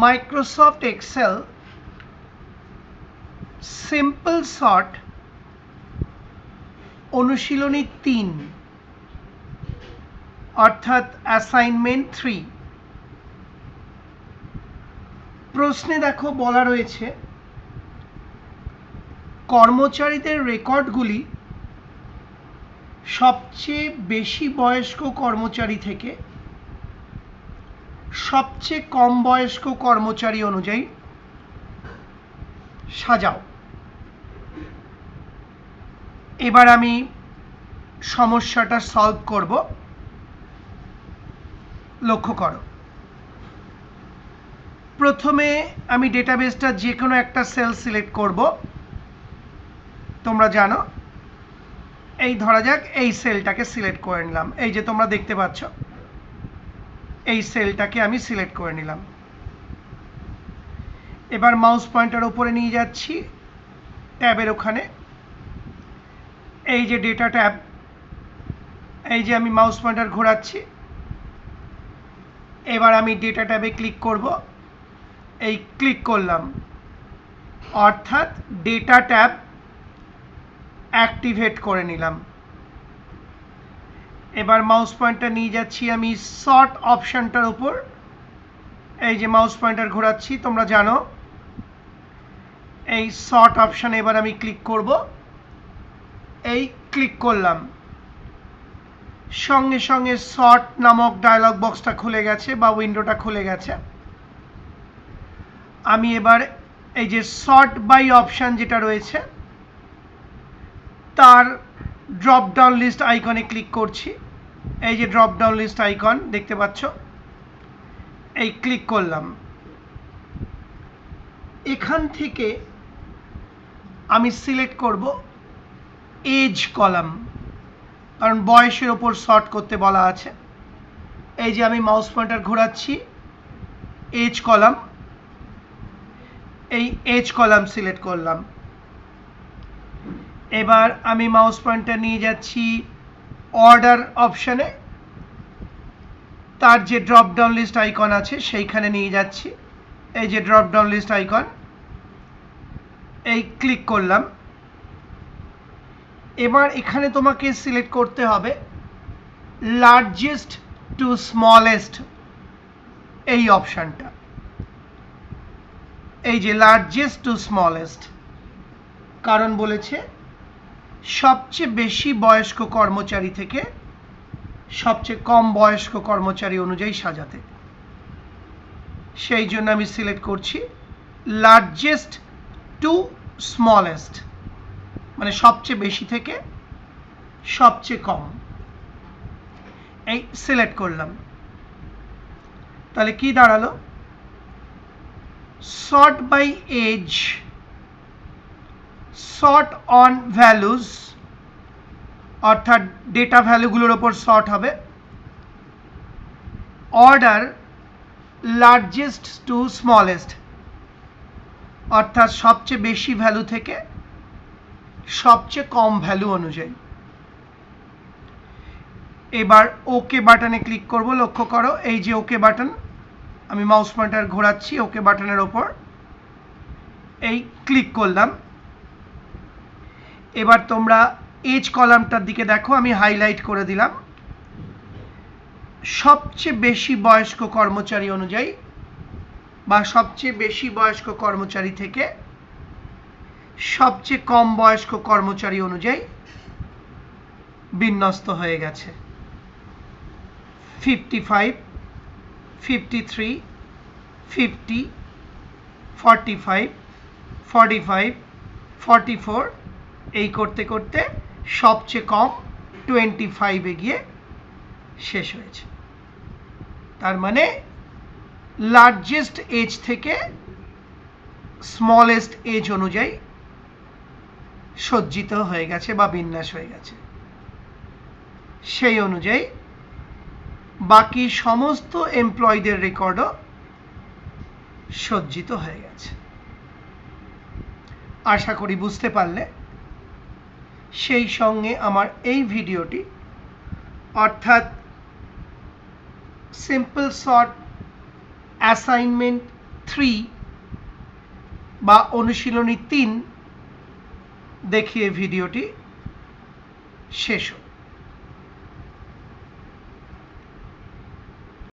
Microsoft Excel simple sort অনুশীলনী 3 অর্থাৎ assignment 3 প্রশ্নে দেখো বলা রয়েছে কর্মচারীদের রেকর্ডগুলি সবচেয়ে বেশি বয়স্ক কর্মচারী থেকে সবচেয়ে কম বয়স্ক কর্মচারী অনুযায়ী সাজাও। এবার আমি সমস্যাটা সলভ করব। লক্ষ্য করো, প্রথমে আমি ডেটাবেসটা যে কোনো একটা সেল সিলেক্ট করব। তোমরা জানো, এই ধরা যাক এই সেলটাকে সিলেক্ট করে নিলাম। এই যে তোমরা দেখতে পাচ্ছ, এই সেলটাকে আমি সিলেক্ট করে নিলাম। এবার মাউস পয়েন্টার উপরে নিয়ে যাচ্ছি, ট্যাবের ওখানে, এই যে ডেটা ট্যাব, এই যে আমি মাউস পয়েন্টার ঘোরাচ্ছি। এবার আমি ডেটা ট্যাবে ক্লিক করব। এই ক্লিক করলাম, অর্থাৎ ডেটা ট্যাব অ্যাক্টিভেট করে নিলাম। এবার মাউস পয়েন্টার নিয়ে যাচ্ছি আমি সর্ট অপশনটার উপর। এই যে মাউস পয়েন্টার ঘোরাচ্ছি, তোমরা জানো এই সর্ট অপশানে এবার আমি ক্লিক করব। এই ক্লিক করলাম, সঙ্গে সঙ্গে সর্ট নামক ডায়লগ বক্সটা খুলে গেছে বা উইন্ডোটা খুলে গেছে। আমি এবার এই যে সর্ট বাই অপশান যেটা রয়েছে তার ড্রপ ডাউন লিস্ট আইকনে ক্লিক করছি। এই যে ড্রপ ডাউন লিস্ট আইকন দেখতে পাচ্ছ, এই ক্লিক করলাম। এখান থেকে আমি সিলেক্ট করব এজ কলাম, কারণ বয়সের ওপর সর্ট করতে বলা আছে। এই যে আমি মাউস পয়েন্টার ঘোরাচ্ছি, এজ কলাম, এই এজ কলাম সিলেক্ট করলাম। এবার আমি মাউস পয়েন্টার নিয়ে যাচ্ছি অর্ডার অপশানে, তার যে ড্রপ ডাউন লিস্ট আইকন আছে সেইখানে নিয়ে যাচ্ছি। এই যে ড্রপ ডাউন লিস্ট আইকন, এই ক্লিক করলাম। এবার এখানে তোমাকে সিলেক্ট করতে হবে লার্জেস্ট টু স্মলেস্ট, এই অপশানটা। এই যে লার্জেস্ট টু স্মলেস্ট, কারণ বলেছে সবচেয়ে বেশি বয়স্ক কর্মচারী থেকে সবচেয়ে কম বয়স্ক কর্মচারী অনুযায়ী সাজাতে। সেই জন্য আমি সিলেক্ট করছি লার্জেস্ট টু স্মলেস্ট, মানে সবচেয়ে বেশি থেকে সবচেয়ে কম। এই সিলেক্ট করলাম। তাহলে কি দাঁড়ালো, sort by age, sort on values, অর্থাৎ ডেটা ভ্যালুগুলোর ওপর সর্ট হবে। অর্ডার লার্জেস্ট টু স্মলেস্ট, অর্থাৎ সবচেয়ে বেশি ভ্যালু থেকে সবচেয়ে কম ভ্যালু অনুযায়ী। এবার ওকে বাটনে ক্লিক করব। লক্ষ্য করো, এই যে ওকে বাটন, আমি মাউস পয়েন্টার ঘোরাচ্ছি ওকে বাটনের ওপর, এই ক্লিক করলাম। এবার তোমরা এজ কলামটার দিকে দেখো, আমি হাইলাইট করে দিলাম। সবচেয়ে বেশি বয়স্ক কর্মচারী অনুযায়ী বা সবচেয়ে বেশি বয়স্ক কর্মচারী থেকে সবচেয়ে কম বয়স্ক কর্মচারী অনুযায়ী বিন্যস্ত হয়ে গেছে। 55, 53, 50, 45, 45, 44, এই করতে করতে সবচেয়ে কম 25 গিয়ে শেষ হয়েছে। তার মানে লার্জেস্ট এজ থেকে স্মলেস্ট এজ অনুযায়ী সজ্জিত হয়ে গেছে বা বিন্যাস হয়ে গেছে। সেই অনুযায়ী বাকি সমস্ত এমপ্লয়ীদের রেকর্ডও সজ্জিত হয়ে গেছে। আশা করি বুঝতে পারলে। সেই সঙ্গে আমার এই ভিডিওটি অর্থাৎ সিম্পল সর্ট অ্যাসাইনমেন্ট 3 বা অনুশীলনী 3 দেখিয়ে ভিডিওটি শেষ হলো।